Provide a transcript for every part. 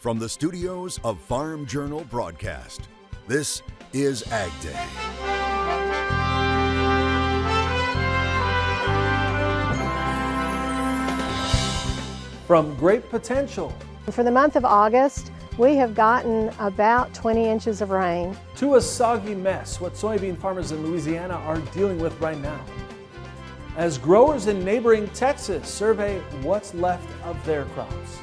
From the studios of Farm Journal Broadcast, this is AgDay. From great potential For the month of August, we have gotten about 20 inches of rain. to a soggy mess, what soybean farmers in Louisiana are dealing with right now. As growers in neighboring Texas survey what's left of their crops.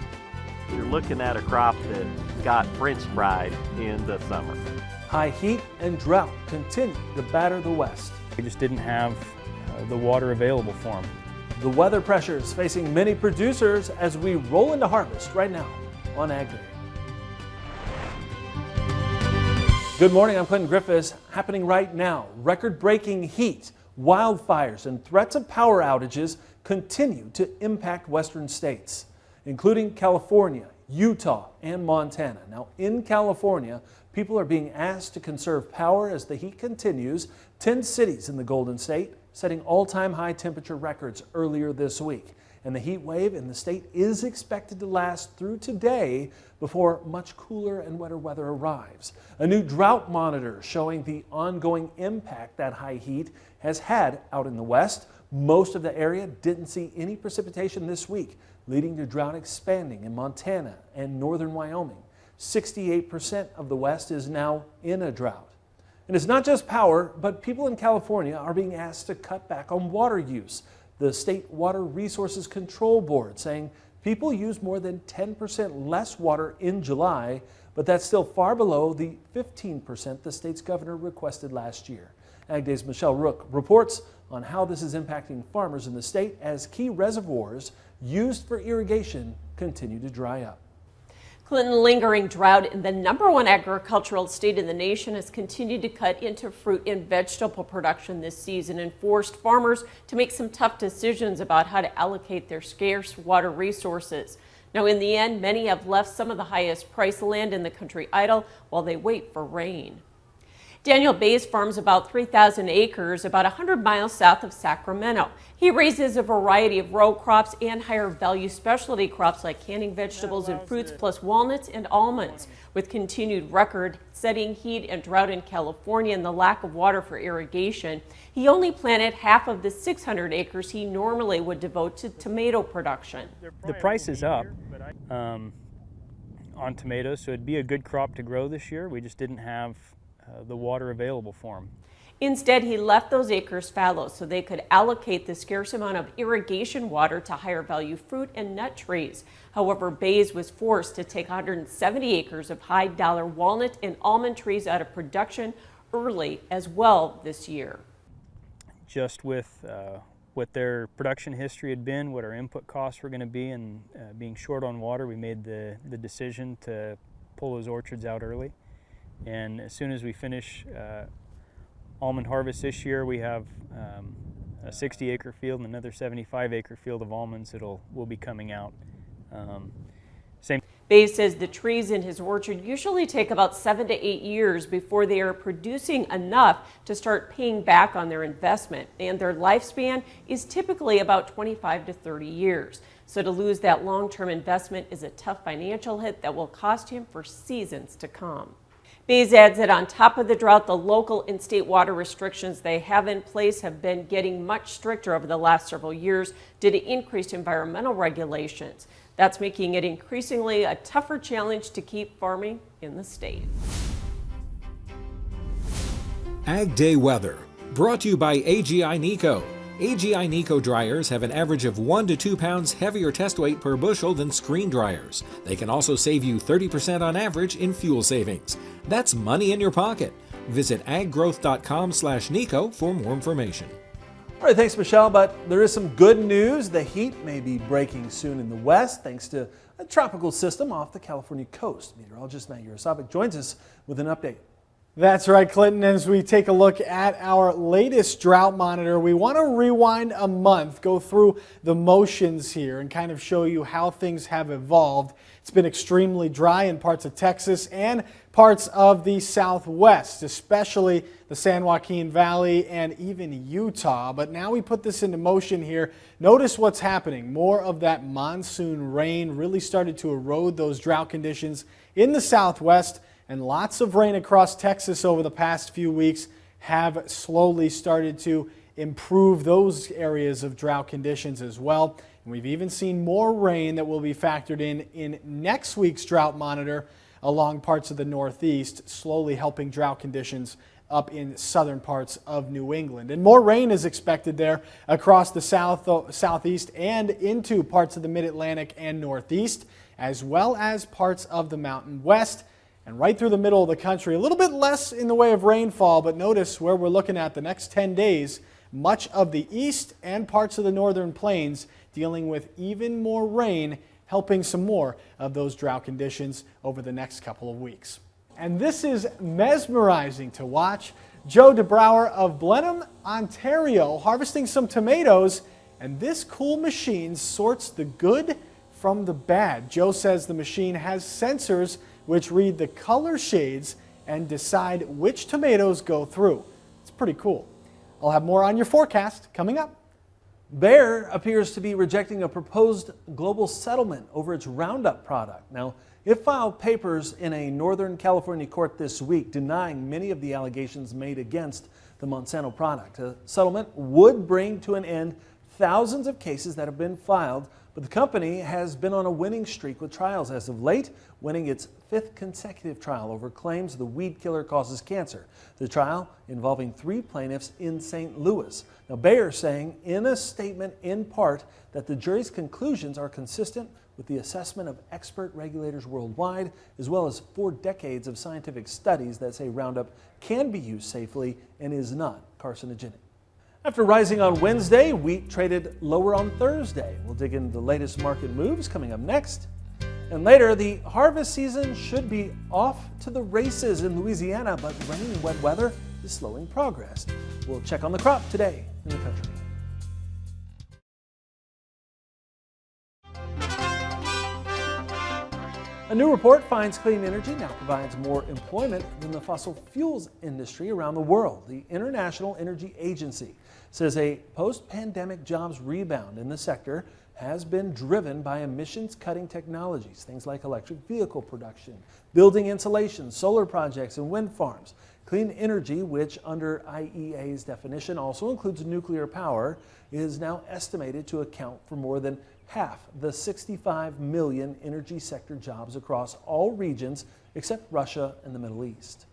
You're looking at a crop that got French fried in the summer. High heat and drought continue to batter the West. We just didn't have the water available for them. The weather pressures facing many producers as we roll into harvest right now on AgDay. Good morning, I'm Clinton Griffiths. Happening right now, record-breaking heat, wildfires, and threats of power outages continue to impact western states, including California, Utah, and Montana. Now, in California, people are being asked to conserve power as the heat continues. 10 cities in the Golden State setting all-time high temperature records earlier this week. And the heat wave in the state is expected to last through today before much cooler and wetter weather arrives. A new drought monitor showing the ongoing impact that high heat has had out in the west. Most of the area didn't see any precipitation this week, leading to drought expanding in Montana and northern Wyoming. 68% of the West is now in a drought. And it's not just power, but people in California are being asked to cut back on water use. The State Water Resources Control Board saying people use more than 10% less water in July, but that's still far below the 15% the state's governor requested last year. AgDay's Michelle Rook reports on how this is impacting farmers in the state as key reservoirs used for irrigation continue to dry up. Clinton, lingering drought in the #1 agricultural state in the nation has continued to cut into fruit and vegetable production this season and forced farmers to make some tough decisions about how to allocate their scarce water resources. Now, in the end, many have left some of the highest priced land in the country idle while they wait for rain. Daniel Bays farms about 3,000 acres about 100 miles south of Sacramento. He raises a variety of row crops and higher value specialty crops like canning vegetables and fruits, plus walnuts and almonds. With continued record-setting heat and drought in California and the lack of water for irrigation, he only planted half of the 600 acres he normally would devote to tomato production. The price is up on tomatoes, so it'd be a good crop to grow this year. We just didn't have the water available for them. Instead, he left those acres fallow so they could allocate the scarce amount of irrigation water to higher value fruit and nut trees. However, Bays was forced to take 170 acres of high dollar walnut and almond trees out of production early as well this year. Just with what their production history had been, what our input costs were going to be, and being short on water, we made the decision to pull those orchards out early. And as soon as we finish almond harvest this year, we have a 60-acre field and another 75-acre field of almonds that will be coming out. Bays says the trees in his orchard usually take about 7 to 8 years before they are producing enough to start paying back on their investment, and their lifespan is typically about 25 to 30 years. So to lose that long-term investment is a tough financial hit that will cost him for seasons to come. Bays adds that on top of the drought, the local and state water restrictions they have in place have been getting much stricter over the last several years due to increased environmental regulations. That's making it increasingly a tougher challenge to keep farming in the state. AgDay weather, brought to you by AGI Nico. AGI Nico dryers have an average of 1 to 2 pounds heavier test weight per bushel than screen dryers. They can also save you 30% on average in fuel savings. That's money in your pocket. Visit aggrowth.com/Nico for more information. All right, thanks, Michelle. But there is some good news. The heat may be breaking soon in the west thanks to a tropical system off the California coast. Meteorologist Matt Yurosavik joins us with an update. That's right, Clinton. As we take a look at our latest drought monitor, we want to rewind a month, go through the motions here and kind of show you how things have evolved. It's been extremely dry in parts of Texas and parts of the Southwest, especially the San Joaquin Valley and even Utah. But now we put this into motion here. Notice what's happening. More of that monsoon rain really started to erode those drought conditions in the Southwest. And lots of rain across Texas over the past few weeks have slowly started to improve those areas of drought conditions as well. And we've even seen more rain that will be factored in next week's drought monitor along parts of the Northeast, slowly helping drought conditions up in southern parts of New England. And more rain is expected there across the southeast and into parts of the Mid-Atlantic and Northeast, as well as parts of the Mountain West. And right through the middle of the country, a little bit less in the way of rainfall, but notice where we're looking at the next 10 days, much of the east and parts of the northern plains dealing with even more rain, helping some more of those drought conditions over the next couple of weeks. And this is mesmerizing to watch. Joe DeBrouwer of Blenheim, Ontario, harvesting some tomatoes, and this cool machine sorts the good from the bad. Joe says the machine has sensors which read the color shades and decide which tomatoes go through. It's pretty cool. I'll have more on your forecast coming up. Bayer appears to be rejecting a proposed global settlement over its Roundup product. Now, it filed papers in a Northern California court this week denying many of the allegations made against the Monsanto product. A settlement would bring to an end thousands of cases that have been filed, but the company has been on a winning streak with trials as of late, winning its 5th consecutive trial over claims the weed killer causes cancer. The trial involving 3 plaintiffs in St. Louis. Now, Bayer saying in a statement in part that the jury's conclusions are consistent with the assessment of expert regulators worldwide, as well as 4 decades of scientific studies that say Roundup can be used safely and is not carcinogenic. After rising on Wednesday, wheat traded lower on Thursday. We'll dig into the latest market moves coming up next. And later, the harvest season should be off to the races in Louisiana, but rain and wet weather is slowing progress. We'll check on the crop today in the country. A new report finds clean energy now provides more employment than the fossil fuels industry around the world. The International Energy Agency says a post-pandemic jobs rebound in the sector has been driven by emissions-cutting technologies, things like electric vehicle production, building insulation, solar projects, and wind farms. Clean energy, which under IEA's definition also includes nuclear power, is now estimated to account for more than half the 65 million energy sector jobs across all regions except Russia and the Middle East.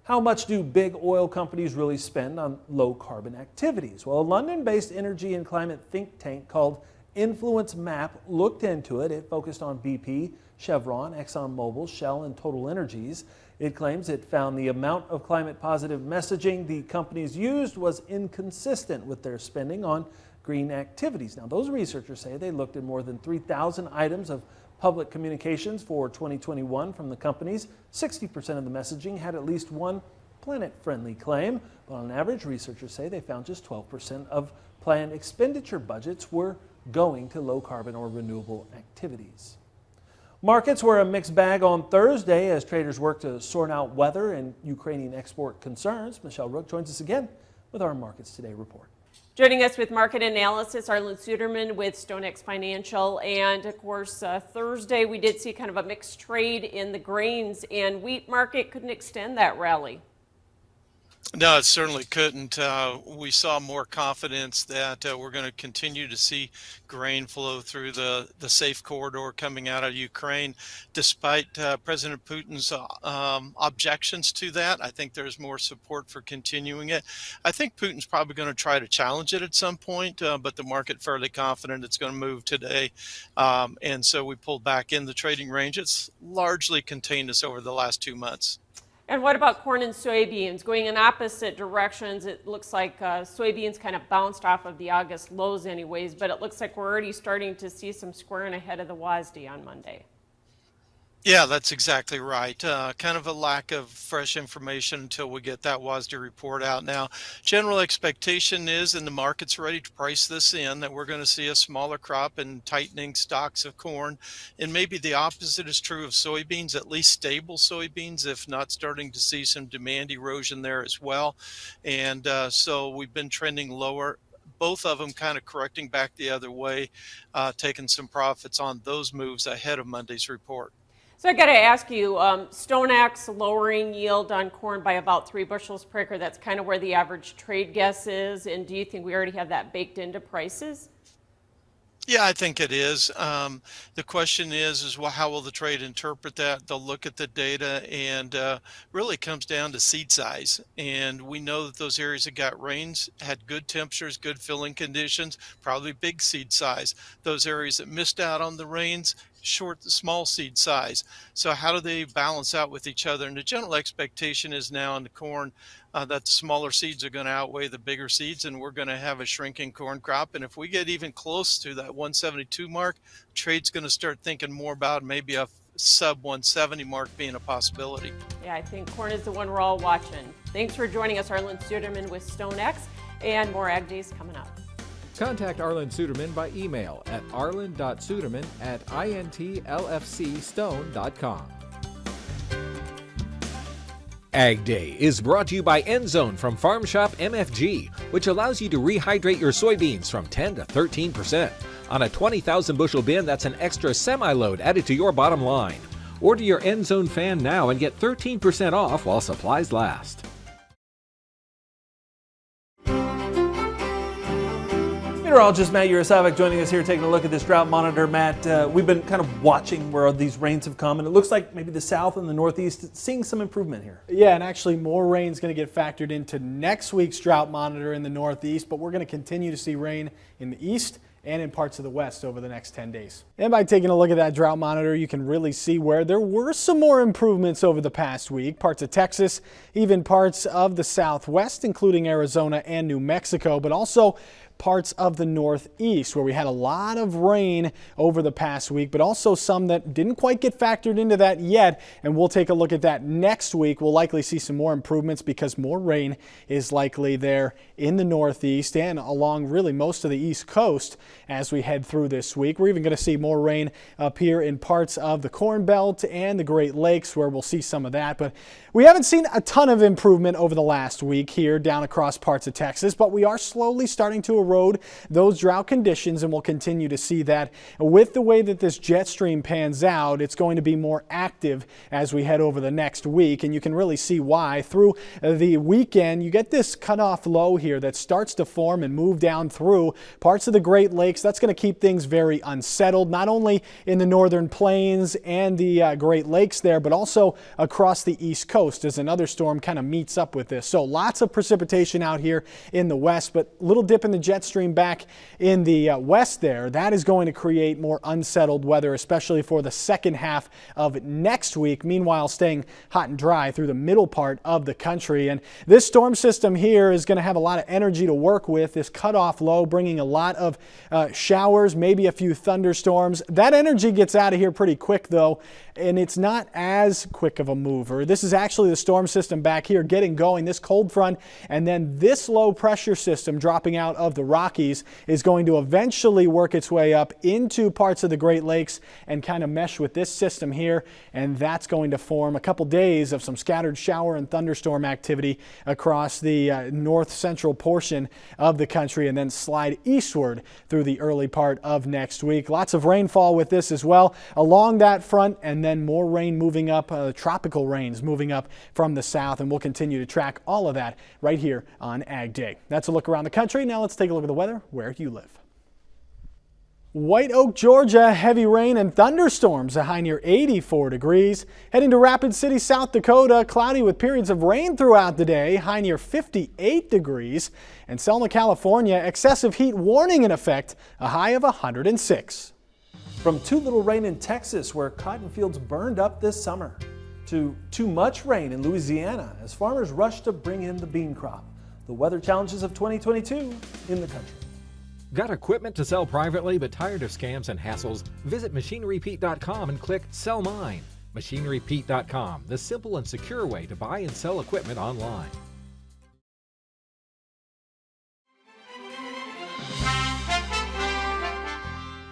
How much do big oil companies really spend on low carbon activities? Well, a London-based energy and climate think tank called Influence Map looked into it. It focused on BP, Chevron, ExxonMobil, Shell, and Total Energies. It claims it found the amount of climate positive messaging the companies used was inconsistent with their spending on green activities. Now, those researchers say they looked at more than 3,000 items of public communications for 2021 from the companies. 60% of the messaging had at least one planet-friendly claim, but on average, researchers say they found just 12% of planned expenditure budgets were going to low-carbon or renewable activities. Markets were a mixed bag on Thursday as traders worked to sort out weather and Ukrainian export concerns. Michelle Rook joins us again with our Markets Today report. Joining us with market analysis, Arlen Suderman with StoneX Financial. And of course, Thursday we did see kind of a mixed trade in the grains, and wheat market couldn't extend that rally. No, it certainly couldn't. We saw more confidence that we're going to continue to see grain flow through the safe corridor coming out of Ukraine, despite President Putin's objections to that. I think there's more support for continuing it. I think Putin's probably going to try to challenge it at some point, but the market fairly confident it's going to move today. And so we pulled back in the trading range. It's largely contained us over the last 2 months. And what about corn and soybeans? Going in opposite directions, it looks like soybeans kind of bounced off of the August lows anyways, but it looks like we're already starting to see some squaring ahead of the WASDE on Monday. Yeah, that's exactly right. Kind of a lack of fresh information until we get that WASDE report out. Now, general expectation is, and the market's ready to price this in, that we're going to see a smaller crop and tightening stocks of corn. And maybe the opposite is true of soybeans, at least stable soybeans, if not starting to see some demand erosion there as well. And so we've been trending lower. Both of them kind of correcting back the other way, taking some profits on those moves ahead of Monday's report. So I got to ask you, StoneX lowering yield on corn by about 3 bushels per acre. That's kind of where the average trade guess is. And do you think we already have that baked into prices? Yeah, I think it is. The question is well, how will the trade interpret that? They'll look at the data, and really comes down to seed size. And we know that those areas that got rains had good temperatures, good filling conditions, probably big seed size. Those areas that missed out on the rains, small seed size. So how do they balance out with each other? And the general expectation is now in the corn that the smaller seeds are going to outweigh the bigger seeds, and we're going to have a shrinking corn crop. And if we get even close to that 172 mark, trade's going to start thinking more about maybe a sub 170 mark being a possibility. Yeah, I think corn is the one we're all watching. Thanks for joining us, Arlen Suderman with StoneX, and more Ag Days coming up. Contact Arlen Suderman by email at arlen.suderman@intlfcstone.com. Ag Day is brought to you by Endzone from Farm Shop MFG, which allows you to rehydrate your soybeans from 10 to 13%. On a 20,000 bushel bin, that's an extra semi-load added to your bottom line. Order your Endzone fan now and get 13% off while supplies last. Meteorologist Matt Yurosavik joining us here, taking a look at this drought monitor. Matt, we've been kind of watching where these rains have come, and it looks like maybe the south and the northeast seeing some improvement here. Yeah, and actually more rain is going to get factored into next week's drought monitor in the northeast, but we're going to continue to see rain in the east and in parts of the west over the next 10 days. And by taking a look at that drought monitor, you can really see where there were some more improvements over the past week. Parts of Texas, even parts of the southwest, including Arizona and New Mexico, but also parts of the northeast where we had a lot of rain over the past week, but also some that didn't quite get factored into that yet. And we'll take a look at that next week. We'll likely see some more improvements because more rain is likely there in the northeast and along really most of the east coast as we head through this week. We're even going to see more rain up here in parts of the Corn Belt and the Great Lakes where we'll see some of that. But we haven't seen a ton of improvement over the last week here down across parts of Texas, but we are slowly starting to erode those drought conditions, and we'll continue to see that. With the way that this jet stream pans out, it's going to be more active as we head over the next week, and you can really see why. Through the weekend, you get this cutoff low here that starts to form and move down through parts of the Great Lakes. That's going to keep things very unsettled, not only in the northern plains and the Great Lakes there, but also across the east coast as another storm kind of meets up with this. So lots of precipitation out here in the west, but a little dip in the jet stream back in the west there. That is going to create more unsettled weather, especially for the second half of next week. Meanwhile, staying hot and dry through the middle part of the country. And this storm system here is going to have a lot of energy to work with. This cutoff low bringing a lot of showers, maybe a few thunderstorms. That energy gets out of here pretty quick though, and it's not as quick of a mover. This is actually the storm system back here getting going, this cold front, and then this low pressure system dropping out of the Rockies is going to eventually work its way up into parts of the Great Lakes and kind of mesh with this system here, and that's going to form a couple days of some scattered shower and thunderstorm activity across the north central portion of the country and then slide eastward through the early part of next week. Lots of rainfall with this as well along that front, and then more rain moving up, tropical rains moving up from the south, and we'll continue to track all of that right here on Ag Day. That's a look around the country. Now let's take a look at the weather where you live. White Oak, Georgia, heavy rain and thunderstorms, a high near 84 degrees. Heading to Rapid City, South Dakota, cloudy with periods of rain throughout the day, high near 58 degrees. And Selma, California, excessive heat warning in effect, a high of 106. From too little rain in Texas, where cotton fields burned up this summer, to too much rain in Louisiana as farmers rush to bring in the bean crop. The weather challenges of 2022 in the country. Got equipment to sell privately but tired of scams and hassles? Visit machinerypete.com and click Sell Mine. MachineryPete.com, the simple and secure way to buy and sell equipment online.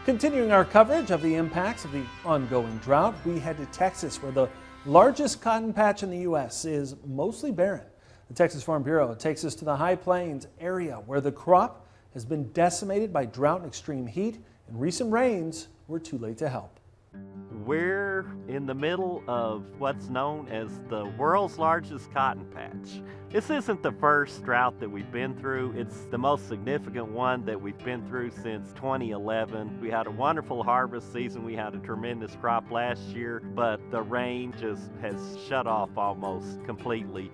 Continuing our coverage of the impacts of the ongoing drought, we head to Texas, where the largest cotton patch in the U.S. is mostly barren. The Texas Farm Bureau takes us to the High Plains area, where the crop has been decimated by drought and extreme heat, and recent rains were too late to help. We're in the middle of what's known as the world's largest cotton patch. This isn't the first drought that we've been through. It's the most significant one that we've been through since 2011. We had a wonderful harvest season. We had a tremendous crop last year, but the rain just has shut off almost completely.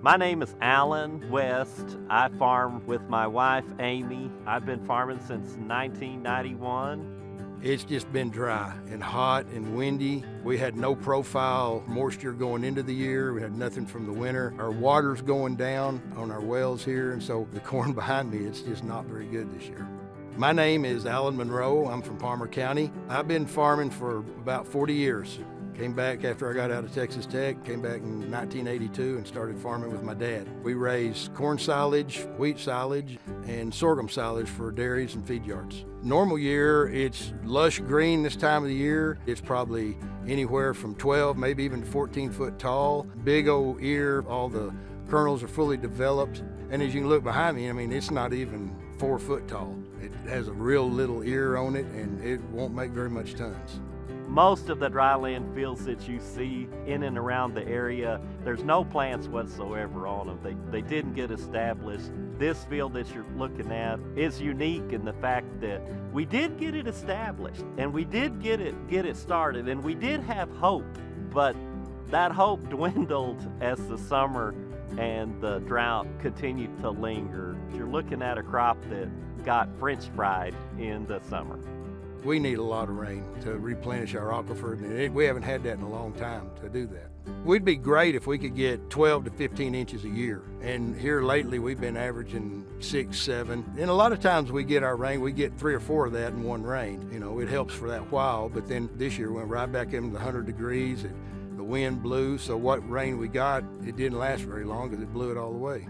My name is Alan West. I farm with my wife, Amy. I've been farming since 1991. It's just been dry and hot and windy. We had no profile moisture going into the year. We had nothing from the winter. Our water's going down on our wells here, and so the corn behind me, it's just not very good this year. My name is Alan Monroe. I'm from Palmer County. I've been farming for about 40 years. Came back after I got out of Texas Tech, came back in 1982 and started farming with my dad. We raise corn silage, wheat silage, and sorghum silage for dairies and feed yards. Normal year, it's lush green this time of the year. It's probably anywhere from 12, maybe even 14 foot tall. Big old ear, all the kernels are fully developed. And as you can look behind me, I mean, it's not even 4 foot tall. It has a real little ear on it, and it won't make very much tons. Most of the dryland fields that you see in and around the area, there's no plants whatsoever on them. They didn't get established. This field that you're looking at is unique in the fact that we did get it established, and we did get it started, and we did have hope, but that hope dwindled as the summer and the drought continued to linger. You're looking at a crop that got French fried in the summer. We need a lot of rain to replenish our aquifer, and we haven't had that in a long time to do that. We'd be great if we could get 12 to 15 inches a year, and here lately we've been averaging 6, 7, and a lot of times we get our rain, we get 3 or 4 of that in one rain. You know, it helps for that while, but then this year went right back into the 100 degrees, the wind blew, so what rain we got, it didn't last very long because it blew it all away.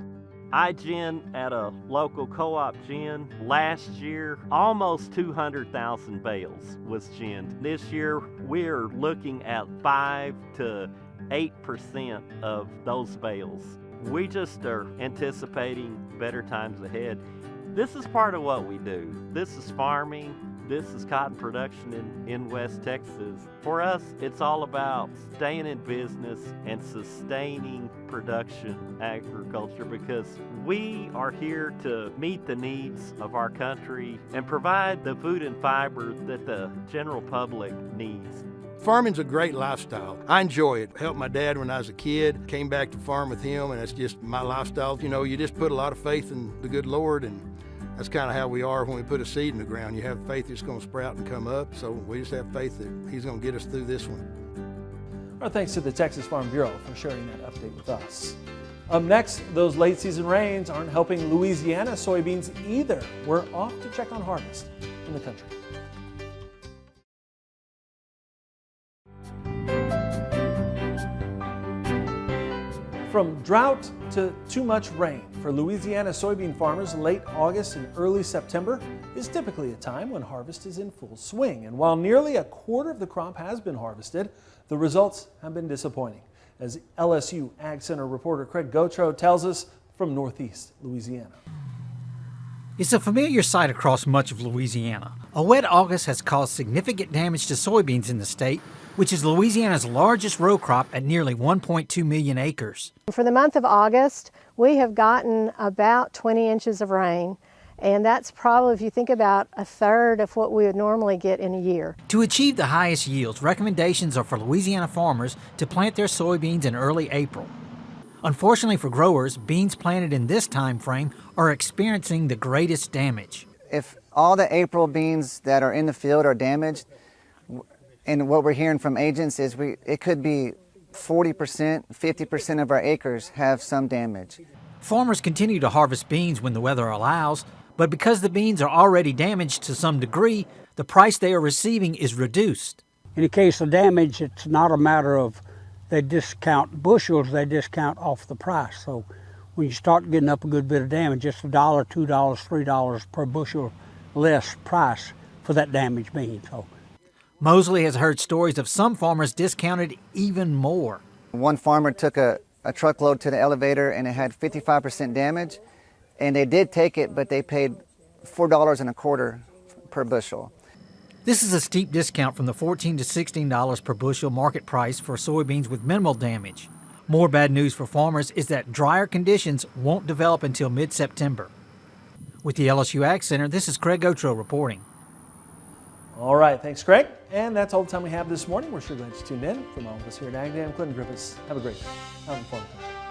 I gin at a local co-op gin. Last year, almost 200,000 bales was ginned. This year, we're looking at 5 to 8% of those bales. We just are anticipating better times ahead. This is part of what we do. This is farming. This is cotton production in West Texas. For us, it's all about staying in business and sustaining production agriculture, because we are here to meet the needs of our country and provide the food and fiber that the general public needs. Farming's a great lifestyle. I enjoy it. Helped my dad when I was a kid, came back to farm with him, and it's just my lifestyle. You know, you just put a lot of faith in the good Lord, and that's kind of how we are when we put a seed in the ground. You have faith it's going to sprout and come up, so we just have faith that He's going to get us through this one. Our thanks to the Texas Farm Bureau for sharing that update with us. Up next, those late season rains aren't helping Louisiana soybeans either. We're off to check on harvest in the country. From drought to too much rain for Louisiana soybean farmers, late August and early September is typically a time when harvest is in full swing. And while nearly a quarter of the crop has been harvested, the results have been disappointing. As LSU Ag Center reporter Craig Gautreaux tells us from Northeast Louisiana. It's a familiar sight across much of Louisiana. A wet August has caused significant damage to soybeans in the state, which is Louisiana's largest row crop at nearly 1.2 million acres. For the month of August, we have gotten about 20 inches of rain, and that's probably, if you think about, a third of what we would normally get in a year. To achieve the highest yields, recommendations are for Louisiana farmers to plant their soybeans in early April. Unfortunately for growers, beans planted in this time frame are experiencing the greatest damage. If all the April beans that are in the field are damaged, and what we're hearing from agents is it could be 40%, 50% of our acres have some damage. Farmers continue to harvest beans when the weather allows, but because the beans are already damaged to some degree, the price they are receiving is reduced. In the case of damage, it's not a matter of they discount bushels, they discount off the price. So when you start getting up a good bit of damage, it's $1, $2, $3 per bushel less price for that damaged bean. So Mosley has heard stories of some farmers discounted even more. One farmer took a truckload to the elevator and it had 55% damage, and they did take it, but they paid $4.25 per bushel. This is a steep discount from the $14 to $16 per bushel market price for soybeans with minimal damage. More bad news for farmers is that drier conditions won't develop until mid-September. With the LSU Ag Center, this is Craig Otro reporting. All right, thanks, Craig. And that's all the time we have this morning. We're sure glad you tuned in. From all of us here at AgDay, I'm Clinton Griffiths. Have a great day. Have a fun time.